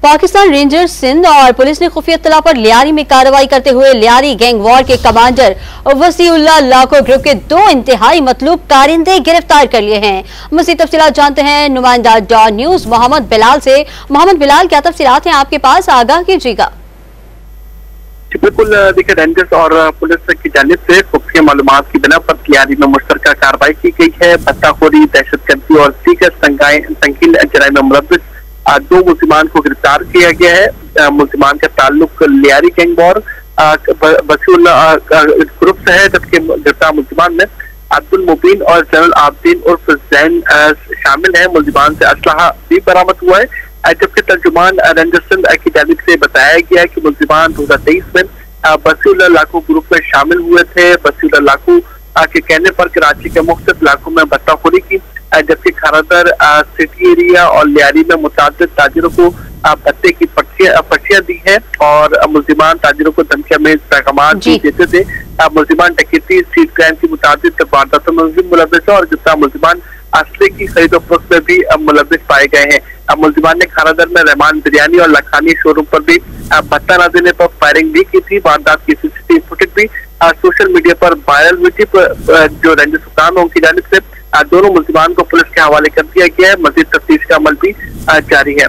Pakistan rangers Sindh और police ने खुफिया इत्तला पर लियारी में कार्रवाई करते हुए लियारी गैंग वॉर के कमांडर वसीउल्लाह लाखो ग्रुप के 2 इंतहाई मतलूब कारिंदे गिरफ्तार कर लिए हैं। मज़ीद तफसीलात जानते हैं नुमाइंदा डॉन न्यूज मोहम्मद बिलाल से। मोहम्मद बिलाल, क्या तफसीलात हैं आपके पास, आगाह कीजिएगा। बिल्कुल, देखिए रेंजर्स और पुलिस की जानिब से खुफिया मालूमात की बिना पर लियारी में मुश्तरका कार्रवाई की गई है। भत्ताखोरी, दहशतगर्दी और दीगर संगीन जराइम में मुलव्विस 2 मुल्जिमान को गिरफ्तार किया गया है। मुल्जिमान का ताल्लुक Lyari gang war Wasiullah group से है, जबकि गिरफ्तार मुल्जिमान में अब्दुल मुबीन और जनरल आबदीन उर्फ जैन शामिल है। मुल्जिमान से असलहा भी बरामद हुआ है, जबकि तर्जुमान रेंजर्स सिंध की जानिब से बताया गया है कि मुल्जिमान 2023 में वसीउल्लाह लाखो ग्रुप में शामिल हुए थे। वसीउल्लाह लाखो के कहने पर कराची के मुख्तलिफ इलाकों में भत्ताखोरी की, जबकि खारादर सिटी एरिया और लियारी में मुतादिद ताजिरों को भत्ते की पर्चियां दी है और मुल्जिमान ताजिरों को धमकियां में पैगाम भी देते थे। मुल्जिमान डकैती, स्ट्रीट क्राइम की मुतादिद वारदातों में भी मुलव्विस है और गिरफ्तार मुल्जिमान असले की खरीदो फरोख्त में भी मुलव्विस पाए गए हैं। मुल्जिमान ने खारादर में रहमान बिरयानी और लखानी शोरूम पर भी भत्ता न देने पर फायरिंग भी की थी। वारदात की सीसीटीवी फुटेज भी सोशल मीडिया पर वायरल हुई थी। जो रेंजर्स हुकाम है उनकी जानिब से दोनों मुल्जिमान को पुलिस के हवाले कर दिया गया है। मजीद तफ्तीश का अमल भी जारी है।